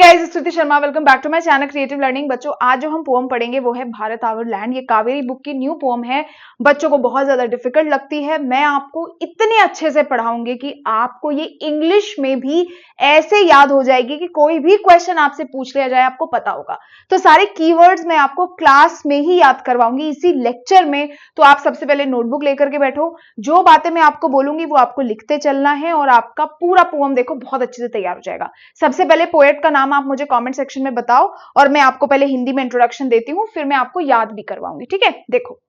Guys, Stuti Sharma, welcome back to my channel creative learning. बच्चों, आज जो हम पोएम पढ़ेंगे वो है भारत आवर लैंड। ये कावेरी बुक की न्यू पोएम है। बच्चों को बहुत ज्यादा डिफिकल्ट लगती है। मैं आपको इतने अच्छे से पढ़ाऊंगी कि आपको ये इंग्लिश में भी ऐसे याद हो जाएगी कि कोई भी क्वेश्चन आपसे पूछ लिया जाए आपको पता होगा। तो सारे कीवर्ड्स मैं आपको क्लास में ही याद करवाऊंगी, इसी लेक्चर में। तो आप सबसे पहले नोटबुक लेकर के बैठो। जो बातें मैं आपको बोलूंगी वो आपको लिखते चलना है और आपका पूरा पोएम देखो बहुत अच्छे से तैयार हो जाएगा। सबसे पहले पोएट का नाम आप मुझे कमेंट सेक्शन में बताओ और मैं आपको पहले हिंदी में इंट्रोडक्शन देती हूं, फिर मैं आपको याद भी करवाऊंगी। ठीक है, देखो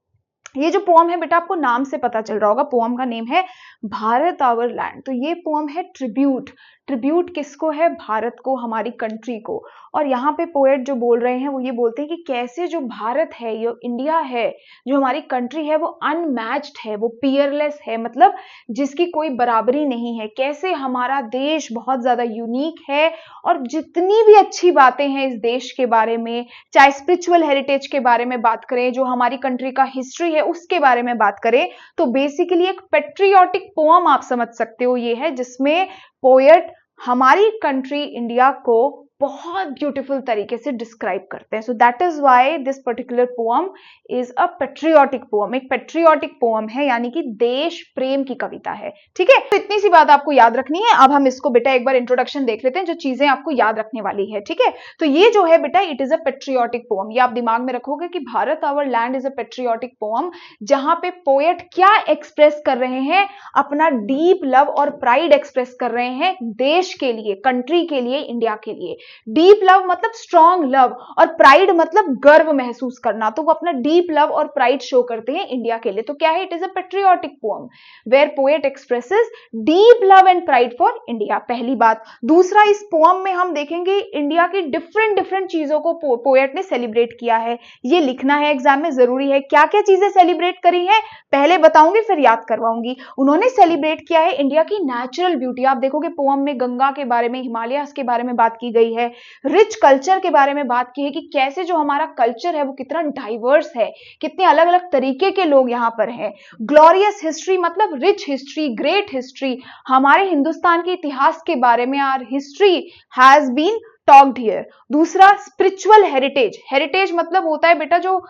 ये जो पोएम है बेटा, आपको नाम से पता चल रहा होगा, पोएम का नेम है भारत आवर लैंड। तो ये पोएम है ट्रिब्यूट। ट्रिब्यूट किसको है? भारत को, हमारी कंट्री को। और यहाँ पे पोएट जो बोल रहे हैं वो ये बोलते हैं कि कैसे जो भारत है, ये इंडिया है, जो हमारी कंट्री है, वो अनमैच्ड है, वो पियरलेस है, मतलब जिसकी कोई बराबरी नहीं है। कैसे हमारा देश बहुत ज्यादा यूनिक है और जितनी भी अच्छी बातें हैं इस देश के बारे में, चाहे स्पिरिचुअल हेरिटेज के बारे में बात करें, जो हमारी कंट्री का हिस्ट्री है उसके बारे में बात करें, तो बेसिकली एक पेट्रियोटिक पोएम आप समझ सकते हो ये है, जिसमें पोएट हमारी कंट्री इंडिया को बहुत ब्यूटीफुल तरीके से डिस्क्राइब करते हैं। सो that is why this particular poem is a patriotic poem. एक पेट्रियोटिक पोएम है, यानी कि देश प्रेम की कविता है। ठीक है, तो इतनी सी बात आपको याद रखनी है। अब हम इसको बेटा एक बार इंट्रोडक्शन देख लेते हैं, जो चीजें आपको याद रखने वाली है। ठीक है, तो ये जो है बेटा, it is a patriotic poem. ये आप दिमाग में रखोगे कि Bharat our land is a patriotic poem, जहां पे पोएट क्या एक्सप्रेस कर रहे हैं? अपना डीप लव और प्राइड एक्सप्रेस कर रहे हैं देश के लिए, कंट्री के लिए, इंडिया के लिए। डीप लव मतलब स्ट्रॉन्ग लव और प्राइड मतलब गर्व महसूस करना। तो वो अपना डीप लव और प्राइड शो करते हैं इंडिया के लिए। तो क्या है? It is a patriotic poem where poet expresses deep love and pride for India. पहली बात। दूसरा, इस पोएम में हम देखेंगे इंडिया की डिफरेंट डिफरेंट चीजों को पोएट ने सेलिब्रेट किया है। ये लिखना है एग्जाम में, जरूरी है। क्या क्या चीजें सेलिब्रेट करी है पहले बताऊंगी, फिर याद करवाऊंगी। उन्होंने सेलिब्रेट किया है इंडिया की नेचुरल ब्यूटी। आप देखोगे पोएम में गंगा के बारे में, हिमालयस के बारे में बात की गई है। रिच कल्चर के बारे में बात की है कि कैसे जो हमारा कल्चर है वो कितना डाइवर्स है, कितने अलग अलग तरीके के लोग यहाँ पर हैं। ग्लोरियस हिस्ट्री मतलब रिच हिस्ट्री, ग्रेट हिस्ट्री, हमारे हिंदुस्तान के इतिहास के बारे में। Our history has been talked here. दूसरा, स्पिरिचुअल हेरिटेज। हेरिटेज मतलब होता है बेटा जो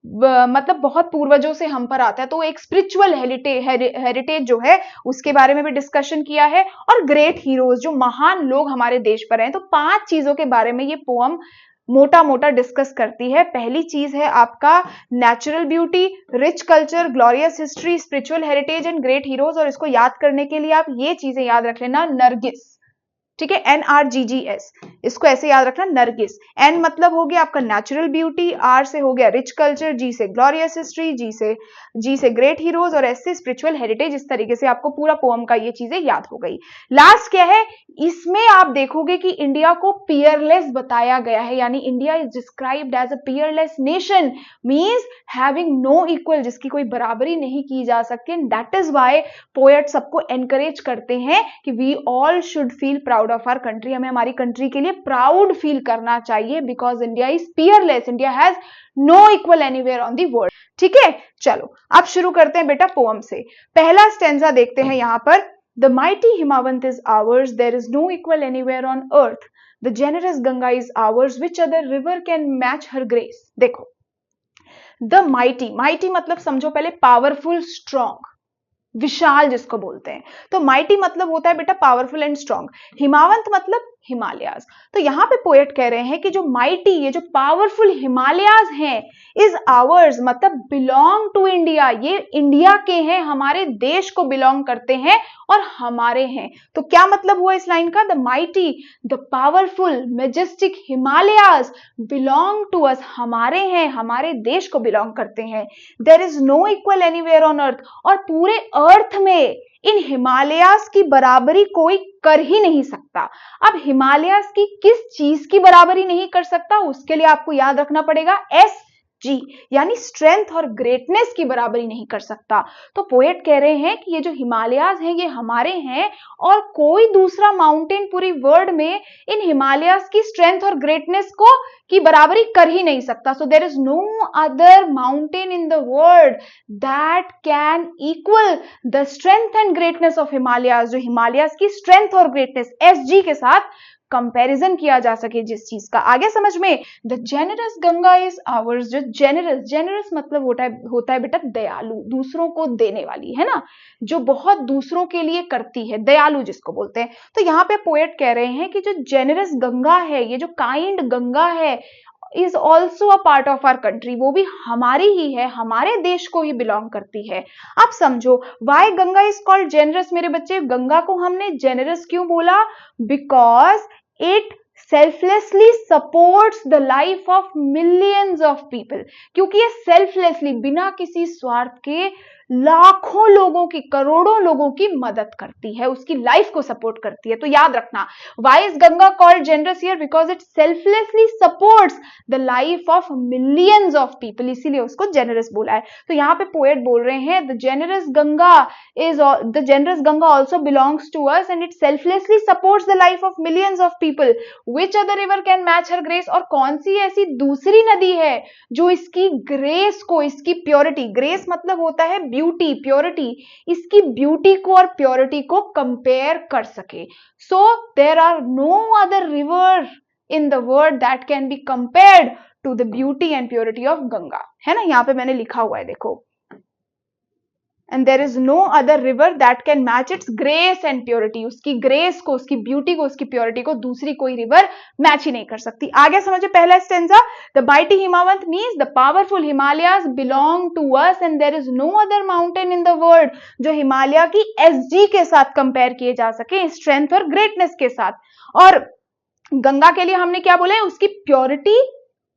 मतलब बहुत पूर्वजों से हम पर आता है, तो एक स्पिरिचुअल हेरिटेज जो है उसके बारे में भी डिस्कशन किया है। और ग्रेट हीरोज, जो महान लोग हमारे देश पर हैं। तो 5 चीजों के बारे में ये पोएम मोटा मोटा डिस्कस करती है। पहली चीज है आपका natural beauty, rich culture, glorious history, spiritual heritage and great heroes. और इसको याद करने के लिए आप ये चीजें याद रख लेना, नरगिस। ठीक है, NRGGS, इसको ऐसे याद रखना, नरगिस। N मतलब हो गया आपका नेचुरल ब्यूटी, R से हो गया रिच कल्चर, G से ग्लोरियस हिस्ट्री, G से ग्रेट हीरोज और S से स्पिरिचुअल हेरिटेज। इस तरीके से आपको पूरा पोएम का ये चीजें याद हो गई। लास्ट क्या है, इसमें आप देखोगे कि इंडिया को पियरलेस बताया गया है, यानी India is described as a peerless nation, means having no equal, जिसकी कोई बराबरी नहीं की जा सकती। And that is why poet सबको एनकरेज करते हैं कि we all should feel proud of our country. हमें हमारी कंट्री के लिए प्राउड फील करना चाहिए, because India is peerless, India has no equal anywhere on the world. ठीक है, चलो अब शुरू करते हैं बेटा पोएम से। पहला स्टेंजा देखते हैं यहां पर। The mighty Himavant is ours, there is no equal anywhere on earth. The generous Ganga is ours, which other river can match her grace. देखो, द माइटी, माइटी मतलब समझो पहले पावरफुल, स्ट्रॉन्ग, विशाल जिसको बोलते हैं। तो माइटी मतलब होता है बेटा पावरफुल एंड स्ट्रॉन्ग। हिमावंत मतलब हिमालयाज। तो यहां पे पोएट कह रहे हैं कि जो माइटी, ये जो पावरफुल हिमालयाज हैं, इज आवर्स मतलब बिलोंग टू इंडिया, ये इंडिया के हैं, हमारे देश को बिलोंग करते हैं और हमारे हैं। तो क्या मतलब हुआ इस लाइन का? The mighty, the powerful, majestic Himalayas belong to us, हमारे हैं, हमारे देश को बिलोंग करते हैं। There is no equal anywhere on earth, और पूरे अर्थ में इन हिमालयास की बराबरी कोई कर ही नहीं सकता। अब हिमालयास की किस चीज की बराबरी नहीं कर सकता? उसके लिए आपको याद रखना पड़ेगा SG, यानी स्ट्रेंथ और ग्रेटनेस की बराबरी नहीं कर सकता। तो पोएट कह रहे हैं कि ये जो हिमालयास हैं ये हमारे हैं और कोई दूसरा माउंटेन पूरी वर्ल्ड में इन हिमालयास की स्ट्रेंथ और ग्रेटनेस को की बराबरी कर ही नहीं सकता। So there is no other mountain in the world that can equal the strength and greatness of Himalayas. जो हिमालयास की स्ट्रेंथ और ग्रेटनेस SG के साथ कंपैरिजन किया जा सके जिस चीज का। आगे समझ में, the generous Ganga is hours. जो जेनरस मतलब होता है बेटा दयालु, दूसरों को देने वाली, है ना, जो बहुत दूसरों के लिए करती है, दयालु जिसको बोलते हैं। तो यहाँ पे पोएट कह रहे हैं कि जो जेनरस गंगा है, ये जो काइंड गंगा है, is also a part of our country, वो भी हमारी ही है, हमारे देश को ही बिलोंग करती है। अब समझो why Ganga is called generous. मेरे बच्चे, गंगा को हमने जेनरस क्यों बोला? Because it selflessly supports the life of millions of people. क्योंकि ये सेल्फलेसली, बिना किसी स्वार्थ के, लाखों लोगों की, करोड़ों लोगों की मदद करती है, उसकी लाइफ को सपोर्ट करती है। तो याद रखना, why is Ganga called generous here? Because it selflessly supports the life of millions of people, इसीलिए उसको जेनरस बोला है। तो यहाँ पे पोएट बोल रहे हैं the generous Ganga also belongs to us and it selflessly supports the life of millions of people. Which other river can match her grace? और कौन सी ऐसी दूसरी नदी है जो इसकी ग्रेस को, इसकी प्योरिटी, ग्रेस मतलब होता है ब्यूटी, प्योरिटी, इसकी ब्यूटी को और प्योरिटी को कंपेयर कर सके। So there are no other river in the world that can be compared to the beauty and purity of Ganga, है ना, यहां पे मैंने लिखा हुआ है देखो। And there is no other river that can match its grace and purity। उसकी ग्रेस को, उसकी ब्यूटी को, उसकी प्योरिटी को दूसरी कोई रिवर मैच ही नहीं कर सकती। आगे समझो पहला stanza, the mighty Himavant means the powerful Himalayas belong to us and there is no other mountain in the world जो हिमालय की एसजी के साथ कंपेयर किए जा सके, स्ट्रेंथ और ग्रेटनेस के साथ। और गंगा के लिए हमने क्या बोला है? उसकी प्योरिटी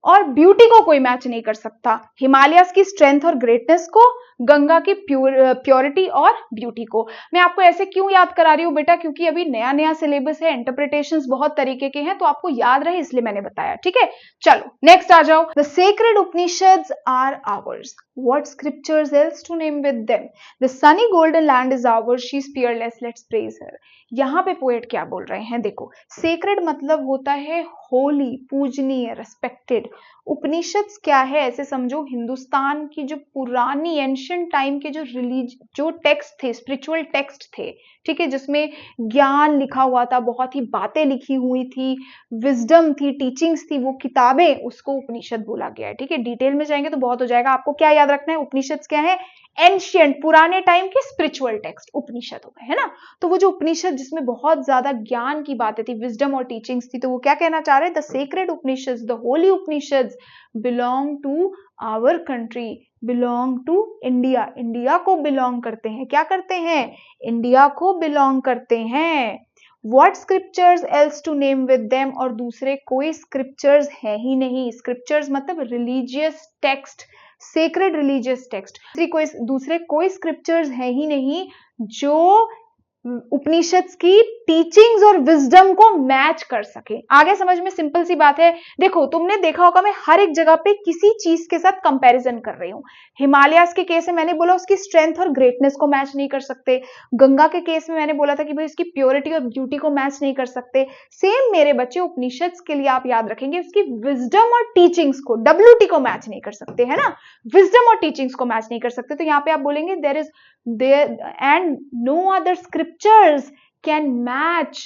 और ब्यूटी को कोई मैच नहीं कर सकता, हिमालयस की स्ट्रेंथ और ग्रेटनेस को, गंगा की प्योरिटी और ब्यूटी को। मैं आपको ऐसे क्यों याद करा रही हूं बेटा? क्योंकि अभी नया नया सिलेबस है, इंटरप्रिटेशंस बहुत तरीके के हैं, तो आपको याद रहे इसलिए मैंने बताया, ठीक है। चलो नेक्स्ट आ जाओ। The sacred Upanishads are ours. What scriptures else to name with them? The sunny golden land is ours, she is fearless, let's praise her। यहाँ पे पोएट क्या बोल रहे हैं देखो, सेक्रेड मतलब होता है होली, पूजनीय, रेस्पेक्टेड। उपनिषद्स क्या है ऐसे समझो, हिंदुस्तान की जो पुरानी एंशिएंट टाइम के जो टेक्स्ट थे, स्पिरिचुअल टेक्स्ट थे, ठीक है, जिसमें ज्ञान लिखा हुआ था, बहुत ही बातें लिखी हुई थी, विजडम थी, टीचिंग्स थी, वो किताबें, उसको उपनिषद बोला गया है, ठीक है। डिटेल में जाएंगे तो बहुत हो जाएगा। आपको क्या याद रखना है? उपनिषद क्या है? एंशिएंट, पुराने टाइम के स्पिरिचुअल टेक्स्ट उपनिषद हो गए, है ना। तो वो जो उपनिषद जिसमें बहुत ज्यादा ज्ञान की बातें थी, विजडम और टीचिंग्स थी, तो वो क्या कहना चाह रहे हैं? The sacred Upanishads, the holy Upanishads belong to our country, belong to India, India को बिलोंग करते हैं। क्या करते हैं? इंडिया को बिलोंग करते हैं। What scriptures else to name with them? और दूसरे कोई स्क्रिप्चर्स है ही नहीं। स्क्रिप्चर्स मतलब religious text, sacred religious text. दूसरे कोई स्क्रिप्चर्स है ही नहीं जो उपनिषद्स की टीचिंग्स और विजडम को मैच कर सके। आगे समझ में सिंपल सी बात है। देखो तुमने देखा होगा मैं हर एक जगह पे किसी चीज के साथ कंपैरिजन कर रही हूं। हिमालयास के केस में मैंने बोला उसकी स्ट्रेंथ और ग्रेटनेस को मैच नहीं कर सकते। गंगा के केस में मैंने बोला था कि भाई उसकी प्योरिटी और ब्यूटी को मैच नहीं कर सकते। सेम मेरे बच्चे उपनिषद्स के लिए आप याद रखेंगे उसकी विजडम और टीचिंग्स को, WT को मैच नहीं कर सकते, है ना, विजडम और टीचिंग्स को मैच नहीं कर सकते। तो यहाँ पे आप बोलेंगे there is and no other scriptures can match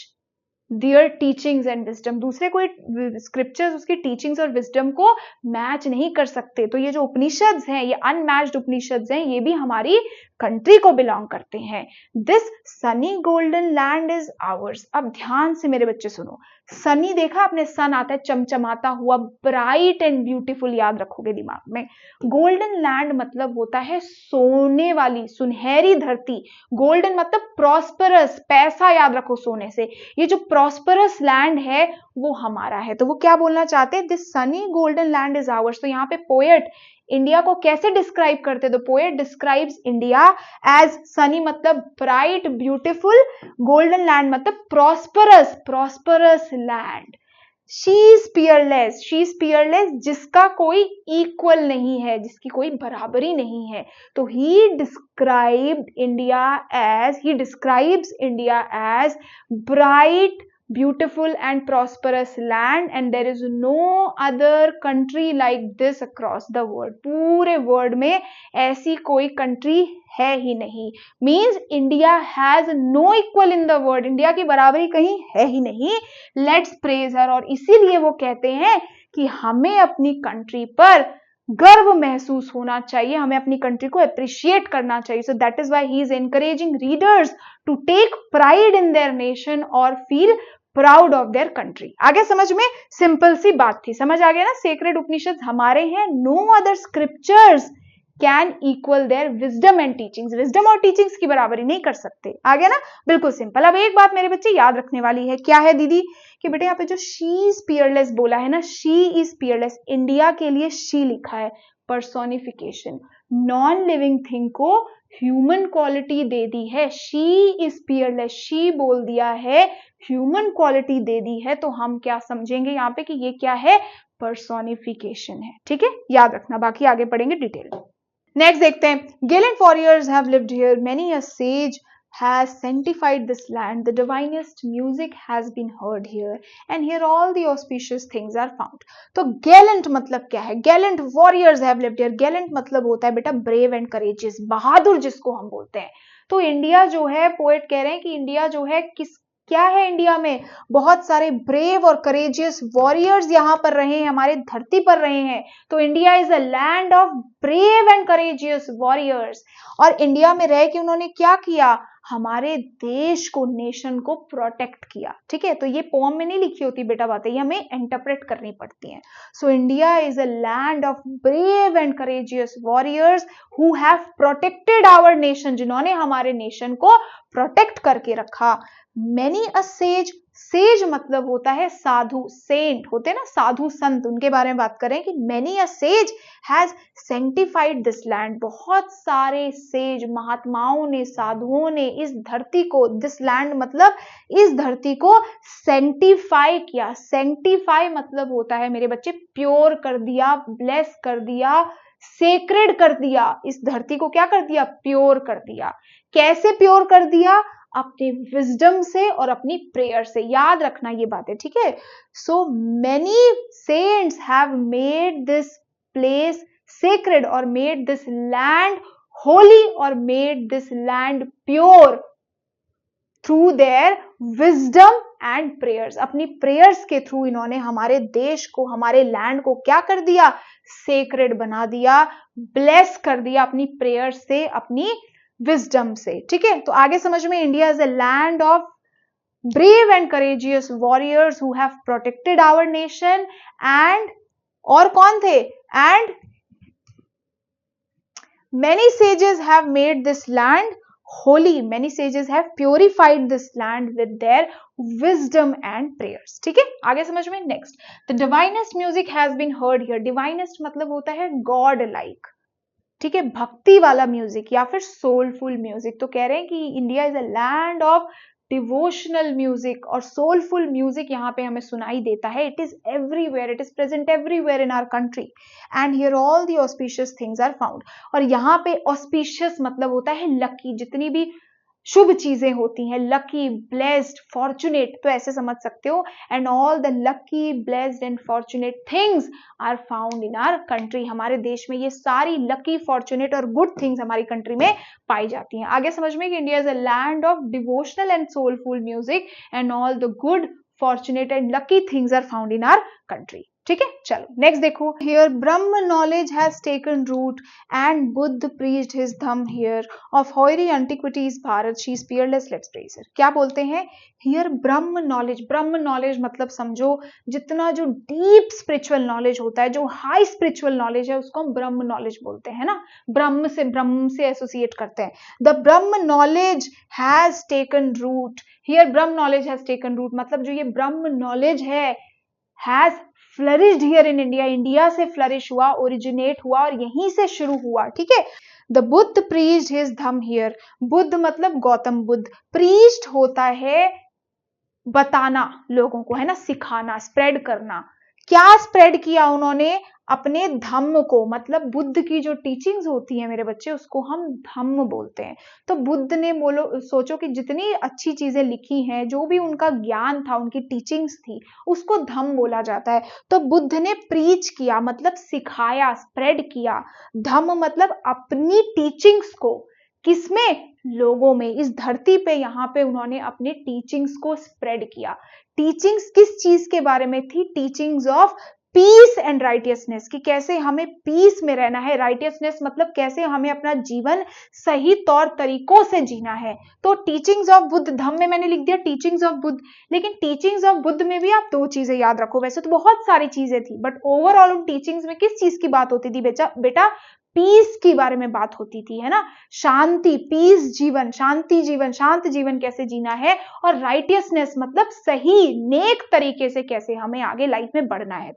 their teachings and wisdom। दूसरे कोई स्क्रिप्चर्स उसकी टीचिंग्स और विजडम को मैच नहीं कर सकते। तो ये जो उपनिषद्स हैं, ये अनमैच्ड उपनिषद्स हैं, ये भी हमारी कंट्री को बिलोंग करते हैं। This sunny golden land is hours. अब ध्यान से मेरे बच्चे सुनो, सनी देखा आपने, सन आता है चमचमाता हुआ, ब्राइट एंड ब्यूटीफुल, याद रखोगे दिमाग में। गोल्डन लैंड मतलब होता है सोने वाली, सुनहरी धरती। गोल्डन मतलब प्रॉस्परस, पैसा याद रखो सोने से। ये जो प्रॉस्परस लैंड है वो हमारा है। तो वो क्या बोलना चाहते हैं? This sunny golden land is ours. तो यहाँ पे पोएट इंडिया को कैसे डिस्क्राइब करते? The poet describes India as sunny मतलब ब्राइट ब्यूटीफुल, गोल्डन लैंड मतलब prosperous land. She is peerless, जिसका कोई इक्वल नहीं है, जिसकी कोई बराबरी नहीं है। तो he describes India as bright beautiful and prosperous land and there is no other country like this across the world. पूरे वर्ल्ड में ऐसी कोई कंट्री है ही नहीं. Means India has no equal in the world. India की बराबरी कहीं है ही नहीं. Let's praise her. और इसीलिए वो कहते हैं कि हमें अपनी कंट्री पर गर्व महसूस होना चाहिए, हमें अपनी कंट्री को अप्रिशिएट करना चाहिए. So that is why he is encouraging readers to take pride in their nation और feel proud of their country. आगे समझ में? सिंपल सी बात थी, समझ आ गया ना? सेक्रेड उपनिषद हमारे हैं. No other scriptures can equal their wisdom and teachings. Wisdom और टीचिंग्स की बराबरी नहीं कर सकते. आ गया ना? बिल्कुल सिंपल. अब एक बात मेरे बच्चे याद रखने वाली है. क्या है दीदी? कि बेटे यहाँ पे जो शी इज पियरलेस बोला है ना, शी इज पियरलेस, इंडिया के लिए शी लिखा है. पर्सोनिफिकेशन, नॉन लिविंग थिंग को ह्यूमन क्वालिटी दे दी है. शी इज पियरलेस, शी बोल दिया है, ह्यूमन क्वालिटी दे दी है. तो हम क्या समझेंगे यहाँ पे कि ये क्या है? पर्सोनिफिकेशन है. ठीक है, याद रखना. बाकी आगे पढ़ेंगे डिटेल में. नेक्स्ट देखते हैं. Gallant warriors have lived here. Many a sage has sanctified this land. The divinest music has been heard here. And here all the auspicious things are found. तो gallant मतलब क्या है? Gallant warriors have lived here. Gallant मतलब होता है बेटा brave and courageous, बहादुर जिसको हम बोलते हैं. तो इंडिया जो है, पोएट कह रहे हैं कि इंडिया जो है क्या है? इंडिया में बहुत सारे ब्रेव और करेजियस वॉरियर्स यहां पर रहे हैं, हमारे धरती पर रहे हैं. तो India is a land of brave and courageous warriors. और इंडिया में रह के उन्होंने क्या किया? हमारे देश को, नेशन को प्रोटेक्ट किया. ठीक है, तो ये पोम में नहीं लिखी होती बेटा बातें, ये हमें इंटरप्रेट करनी पड़ती हैं. So India is a land of brave and courageous warriors who have protected our nation, जिन्होंने हमारे नेशन को प्रोटेक्ट करके रखा. Many a sage, सेज मतलब होता है साधु, सेंट होते हैं ना साधु संत, उनके बारे में बात करें कि many a sage has sanctified this land. बहुत सारे सेज, महात्माओं ने, साधुओं ने इस धरती को, this land मतलब इस धरती को सेंटिफाई किया. सेंटिफाई मतलब होता है मेरे बच्चे प्योर कर दिया, ब्लेस कर दिया, सेक्रेड कर दिया. इस धरती को क्या कर दिया? प्योर कर दिया. कैसे प्योर कर दिया? अपने विजडम से और अपनी प्रेयर से. याद रखना ये बातें, ठीक है? So many saints have made this place sacred और मेड दिस लैंड होली और made this land pure through their wisdom and prayers. अपनी प्रेयर्स के थ्रू इन्होंने हमारे देश को, हमारे लैंड को क्या कर दिया? सेक्रेड बना दिया, ब्लेस कर दिया अपनी प्रेयर्स से, अपनी विजडम से. ठीक है, तो आगे समझ में. India is a land of brave and courageous warriors who have protected our nation. And और कौन थे? And many sages have made this land holy. Many sages have purified this land with their wisdom and prayers. ठीक है, आगे समझ में. Next, the divinest music has been heard here. divinest मतलब होता है गॉड लाइक. ठीक है, भक्ति वाला म्यूजिक या फिर सोलफुल म्यूजिक. तो कह रहे हैं कि India is a land of devotional music और सोलफुल म्यूजिक यहाँ पे हमें सुनाई देता है. It is everywhere, it is present everywhere in our country. And here all the auspicious things are found. और यहाँ पे ऑस्पिशियस मतलब होता है लकी. जितनी भी शुभ चीजें होती हैं, लकी, ब्लेस्ड, फॉर्चुनेट, तो ऐसे समझ सकते हो. And all the lucky, blessed and fortunate things are found in our country. हमारे देश में ये सारी लकी, फॉर्चुनेट और गुड थिंग्स हमारी कंट्री में पाई जाती हैं. आगे समझ में कि India is a land of devotional and soulful music and all the good, fortunate and lucky things are found in our country. ठीक है, चलो नेक्स्ट देखो. Here Brahma knowledge has taken root and Buddha preached his dhamma here of hoary antiquities Bharat, she is peerless, let's praise her. क्या बोलते हैं? Here Brahma knowledge. Brahma knowledge मतलब समझो जितना जो डीप स्पिरिचुअल नॉलेज होता है, जो हाई स्पिरिचुअल नॉलेज है, उसको हम ब्रह्म नॉलेज बोलते हैं ना. ब्रह्म से एसोसिएट करते हैं. The Brahma knowledge has taken root. Here Brahma knowledge has taken root मतलब जो ये ब्रह्म नॉलेज है has flourished here in India. India से फ्लरिश हुआ, ओरिजिनेट हुआ और यहीं से शुरू हुआ. ठीक है. The Buddha preached his dhamma here. Buddha मतलब गौतम बुद्ध. प्रीच्ड होता है बताना लोगों को, है ना, सिखाना, स्प्रेड करना. क्या स्प्रेड किया उन्होंने? अपने धम्म को, मतलब बुद्ध की जो टीचिंग्स होती है मेरे बच्चे, उसको हम धम्म बोलते हैं। तो बुद्ध ने, बोलो सोचो कि जितनी अच्छी चीजें लिखी हैं, जो भी उनका ज्ञान था, उनकी टीचिंग्स थी, उसको धम्म बोला जाता है। तो बुद्ध ने प्रीच किया, मतलब सिखाया, स्प्रेड किया। धम्म मतलब अपनी टीचिंग्स को, किसमें? लोगों में, इस धरती पे, यहाँ पे उन्होंने अपने टीचिंग्स को स्प्रेड किया। टीचिंग्स किस चीज के बारे में थी? Teachings of peace and righteousness, कि कैसे हमें पीस में रहना है। राइटियसनेस मतलब कैसे हमें अपना जीवन सही तौर तरीकों से जीना है। तो टीचिंग्स ऑफ बुद्ध, धम्म में मैंने लिख दिया टीचिंग्स ऑफ बुद्ध, लेकिन टीचिंग्स ऑफ बुद्ध में भी आप दो चीजें याद रखो। वैसे तो बहुत सारी चीजें थी, बट ओवरऑल उन टीचिंग्स में किस चीज की बात होती थी बेटा? पीस के बारे में बात होती थी, है ना। शांति, पीस जीवन, शांति जीवन, शांत जीवन कैसे जीना है। और राइटियसनेस मतलब सही, नेक तरीके से कैसे हमें आगे लाइफ में बढ़ना है।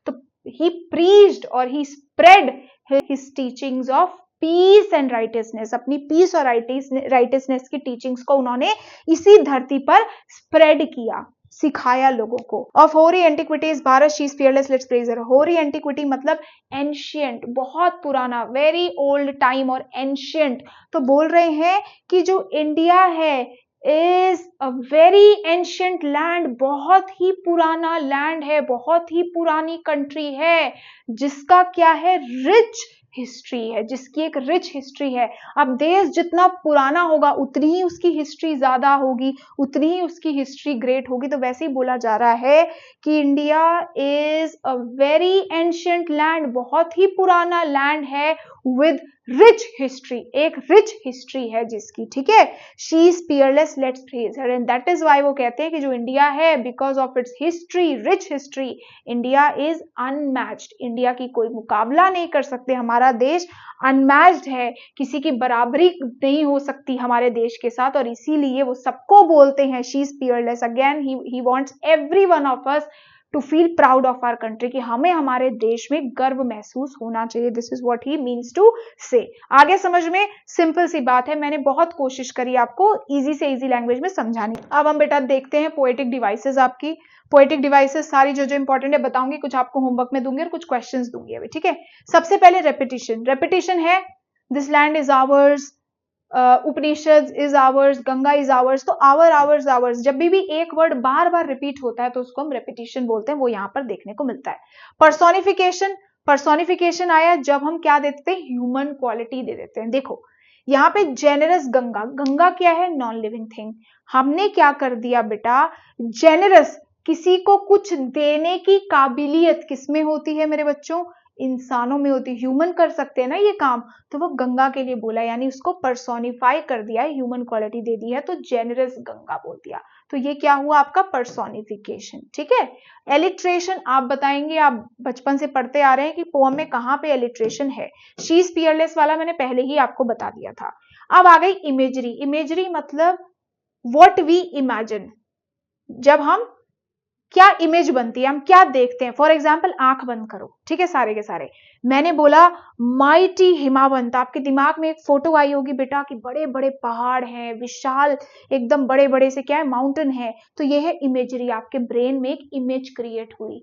तो ही प्रीच्ड और he spread his teachings of peace and righteousness. अपनी पीस और राइटियसनेस की टीचिंग्स को उन्होंने इसी धरती पर स्प्रेड किया, सिखाया लोगों को। Of hoary antiquities Bharat she is fearless, let's praise her. Hoary antiquity मतलब एंशियंट, बहुत पुराना, वेरी ओल्ड टाइम और एंशियंट। तो बोल रहे हैं कि जो इंडिया है is a very ancient land, बहुत ही पुराना लैंड है, बहुत ही पुरानी कंट्री है, जिसका क्या है? रिच हिस्ट्री है, जिसकी एक रिच हिस्ट्री है। अब देश जितना पुराना होगा उतनी ही उसकी हिस्ट्री ज्यादा होगी, उतनी ही उसकी हिस्ट्री ग्रेट होगी। तो वैसे ही बोला जा रहा है कि India is a very ancient land, बहुत ही पुराना लैंड है, विद रिच हिस्ट्री, एक रिच हिस्ट्री है जिसकी, ठीक है। She is peerless, let's praise her. And that is why वो कहते हैं कि जो इंडिया है, because of its history, rich history, India is unmatched, India की कोई मुकाबला नहीं कर सकते। हमारा देश अनमैच्ड है, किसी की बराबरी नहीं हो सकती हमारे देश के साथ, और इसीलिए वो सबको बोलते हैं she is peerless. Again he wants every one of us to feel proud of our country, कि हमें हमारे देश में गर्व महसूस होना चाहिए। This is what he means to say. आगे समझ में सिंपल सी बात है, मैंने बहुत कोशिश करी आपको इजी से इजी लैंग्वेज में समझाने की। अब हम बेटा देखते हैं पोएटिक डिवाइसेस। आपकी पोएटिक डिवाइसेस सारी जो जो इंपॉर्टेंट है बताऊंगी, कुछ आपको होमवर्क में दूंगी और कुछ क्वेश्चंस दूंगी अभी, ठीक है। सबसे पहले रेपिटेशन। रेपिटेशन है this land is hours, Upanishad is ours, Ganga is ours. तो आवर, आवर्स, आवर्स, जब भी एक वर्ड बार बार रिपीट होता है तो उसको हम रेपिटेशन बोलते हैं, वो यहां पर देखने को मिलता है। पर्सोनिफिकेशन, पर्सोनिफिकेशन आया जब हम क्या देते हैं? ह्यूमन क्वालिटी दे देते हैं। देखो यहाँ पे जेनरस गंगा, गंगा क्या है? Non living thing. हमने क्या कर दिया बेटा? जेनरस, किसी को कुछ देने की काबिलियत किसमें होती है मेरे बच्चों? इंसानों में होती। ह्यूमन कर सकते हैं ना ये काम, तो वो गंगा के लिए बोला, यानी उसको पर्सोनिफाई कर दिया है, ह्यूमन क्वालिटी दे दी है, तो जेनरस गंगा बोल दिया। तो ये क्या हुआ? आपका पर्सोनिफिकेशन, ठीक है। एलिट्रेशन आप बताएंगे, आप बचपन से पढ़ते आ रहे हैं कि पोएम में कहां पे एलिट्रेशन है। शी इज पियरलेस वाला मैंने पहले ही आपको बता दिया था। अब आ गई इमेजरी। इमेजरी मतलब व्हाट वी इमेजिन, जब हम क्या इमेज बनती है, हम क्या देखते हैं। फॉर एग्जाम्पल आंख बंद करो, ठीक है, सारे के सारे। मैंने बोला माइटी हिमावंत, आपके दिमाग में एक फोटो आई होगी बेटा कि बड़े बड़े पहाड़ हैं, विशाल एकदम बड़े बड़े से क्या है? माउंटेन है। तो ये है इमेजरी, आपके ब्रेन में एक इमेज क्रिएट हुई,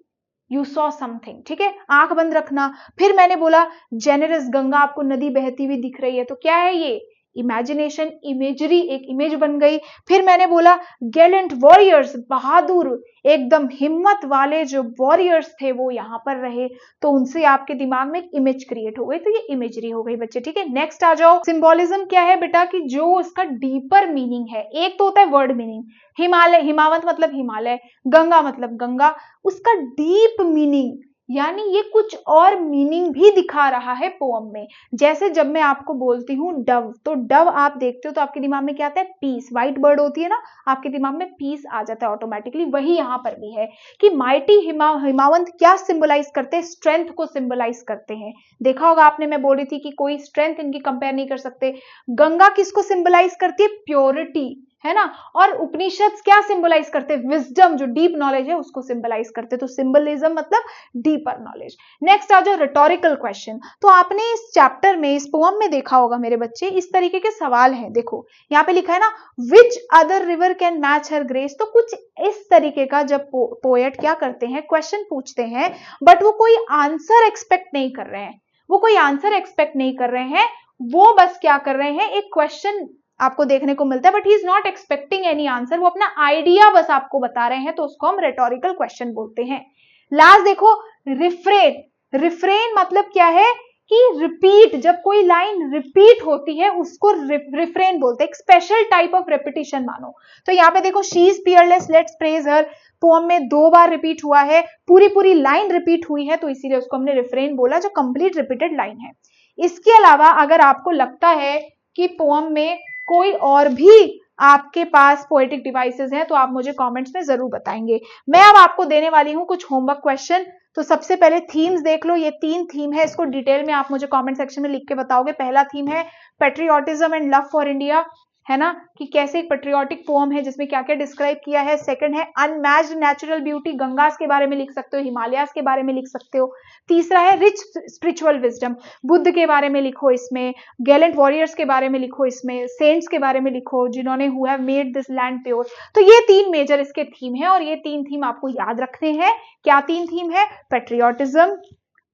यू सॉ समथिंग, ठीक है। आंख बंद रखना। फिर मैंने बोला जेनरस गंगा, आपको नदी बहती हुई दिख रही है, तो क्या है ये? इमेजिनेशन, इमेजरी, एक इमेज बन गई। फिर मैंने बोला गैलेंट वॉरियर्स, बहादुर एकदम हिम्मत वाले जो वॉरियर्स थे वो यहां पर रहे, तो उनसे आपके दिमाग में एक इमेज क्रिएट हो गई, तो ये इमेजरी हो गई बच्चे, ठीक है। नेक्स्ट आ जाओ। सिंबोलिज्म क्या है बेटा? कि जो उसका डीपर मीनिंग है, एक तो होता है वर्ड मीनिंग, हिमालय, हिमावंत मतलब हिमालय, गंगा मतलब गंगा, उसका डीप मीनिंग, यानी ये कुछ और मीनिंग भी दिखा रहा है पोअम में। जैसे जब मैं आपको बोलती हूँ डव, तो डव आप देखते हो तो आपके दिमाग में क्या आता है? पीस, व्हाइट बर्ड होती है ना, आपके दिमाग में पीस आ जाता है ऑटोमेटिकली। वही यहाँ पर भी है कि माइटी हिमावंत क्या सिंबलाइज करते हैं? स्ट्रेंथ को सिंबलाइज करते हैं। देखा होगा आपने, मैं बोल रही थी कि कोई स्ट्रेंथ इनकी कंपेयर नहीं कर सकते। गंगा किसको सिंबलाइज करती है? प्योरिटी, है ना। और उपनिषद क्या सिंबलाइज करते हैं, विजडम, जो डीप नॉलेज है उसको सिंबलाइज करते हैं। तो सिंबलिज्म मतलब डीपर नॉलेज। नेक्स्ट आ जाओ रिटोरिकल क्वेश्चन। तो आपने इस चैप्टर में, इस पोएम में देखा होगा मेरे बच्चे, इस तरीके के सवाल हैं। देखो यहाँ पे लिखा है ना, विच other river can match her grace. तो कुछ इस तरीके का जब पोएट क्या करते हैं, क्वेश्चन पूछते हैं, बट वो कोई आंसर एक्सपेक्ट नहीं कर रहे हैं, वो कोई आंसर एक्सपेक्ट नहीं कर रहे हैं, वो बस क्या कर रहे हैं, एक क्वेश्चन आपको देखने को मिलता है, but he is not expecting any answer, वो अपना आइडिया बस आपको बता रहे हैं, तो उसको हम रेटोरिकल क्वेश्चन बोलते हैं। लास्ट देखो रिफ्रेन। रिफ्रेन मतलब क्या है कि रिपीट, जब कोई लाइन रिपीट होती है उसको रिफ्रेन बोलते हैं, एक स्पेशल टाइप ऑफ रेपिटेशन मानो। तो यहाँ पे देखो, she is peerless, let's praise her, poem में 2 बार रिपीट हुआ है, पूरी लाइन रिपीट हुई है, तो इसीलिए उसको हमने रिफ्रेन बोला, जो कंप्लीट रिपीटेड लाइन है। इसके अलावा अगर आपको लगता है कि पोएम में कोई और भी आपके पास पोएटिक डिवाइसेस हैं, तो आप मुझे कमेंट्स में जरूर बताएंगे। मैं अब आपको देने वाली हूं कुछ होमवर्क क्वेश्चन। तो सबसे पहले थीम्स देख लो, ये 3 थीम है, इसको डिटेल में आप मुझे कमेंट सेक्शन में लिख के बताओगे। पहला थीम है patriotism and love for India, है ना, कि कैसे एक पेट्रियोटिक पोएम है जिसमें क्या क्या डिस्क्राइब किया है। सेकंड है अनमैच्ड नेचुरल ब्यूटी, गंगास के बारे में लिख सकते हो, हिमालयास के बारे में लिख सकते हो। तीसरा है रिच स्पिरिचुअल विजडम, बुद्ध के बारे में लिखो इसमें, गैलेंट वॉरियर्स के बारे में लिखो इसमें, सेंट्स के बारे में लिखो जिन्होंने who have made this land pure. तो ये 3 मेजर इसके थीम है, और ये 3 थीम आपको याद रखने हैं। क्या 3 थीम है, patriotism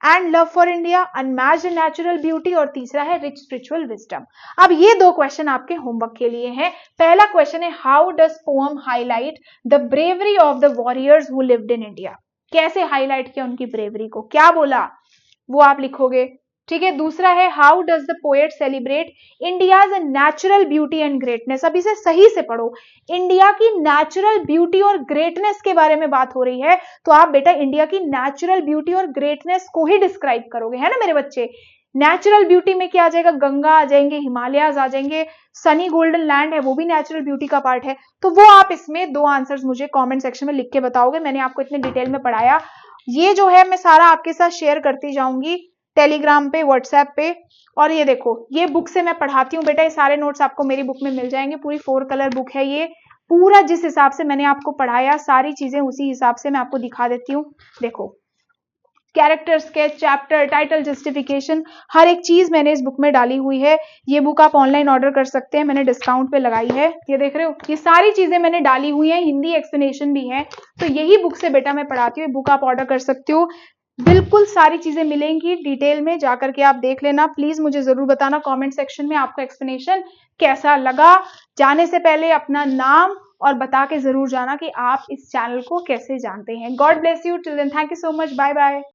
and love for India, unmatched natural beauty, और तीसरा है रिच स्पिरिचुअल विजडम। अब ये 2 क्वेश्चन आपके होमवर्क के लिए हैं। पहला क्वेश्चन है, how does poem highlight the bravery of the warriors who lived in India. कैसे हाईलाइट किया उनकी ब्रेवरी को, क्या बोला, वो आप लिखोगे, ठीक है। दूसरा है, how does the poet celebrate India's natural beauty and greatness. अब इसे सही से पढ़ो, इंडिया की नेचुरल ब्यूटी और ग्रेटनेस के बारे में बात हो रही है, तो आप बेटा इंडिया की नेचुरल ब्यूटी और ग्रेटनेस को ही डिस्क्राइब करोगे, है ना मेरे बच्चे। नेचुरल ब्यूटी में क्या आ जाएगा, गंगा आ जाएंगे, हिमालयाज आ जाएंगे, सनी गोल्डन लैंड है वो भी नेचुरल ब्यूटी का पार्ट है। तो वो आप इसमें 2 आंसर्स मुझे कमेंट सेक्शन में लिख के बताओगे। मैंने आपको इतने डिटेल में पढ़ाया, ये जो है मैं सारा आपके साथ शेयर करती जाऊंगी टेलीग्राम पे, व्हाट्सएप पे। और ये देखो, ये बुक से मैं पढ़ाती हूँ बेटा, ये सारे नोट्स आपको मेरी बुक में मिल जाएंगे। पूरी 4 कलर बुक है ये, पूरा जिस हिसाब से मैंने आपको पढ़ाया सारी चीजें उसी हिसाब से मैं आपको दिखा देती हूँ। देखो, character sketch, chapter, title, justification, हर एक चीज मैंने इस बुक में डाली हुई है। ये बुक आप ऑनलाइन ऑर्डर कर सकते हैं, मैंने डिस्काउंट पे लगाई है, ये देख रहे हो, ये सारी चीजें मैंने डाली हुई है, हिंदी एक्सप्लेनेशन भी है। तो यही बुक से बेटा मैं पढ़ाती हूँ, बुक आप ऑर्डर कर सकते हो, बिल्कुल सारी चीजें मिलेंगी, डिटेल में जाकर के आप देख लेना। प्लीज मुझे जरूर बताना कमेंट सेक्शन में आपको एक्सप्लेनेशन कैसा लगा। जाने से पहले अपना नाम और बता के जरूर जाना कि आप इस चैनल को कैसे जानते हैं। God bless you, till then thank you so much, bye bye.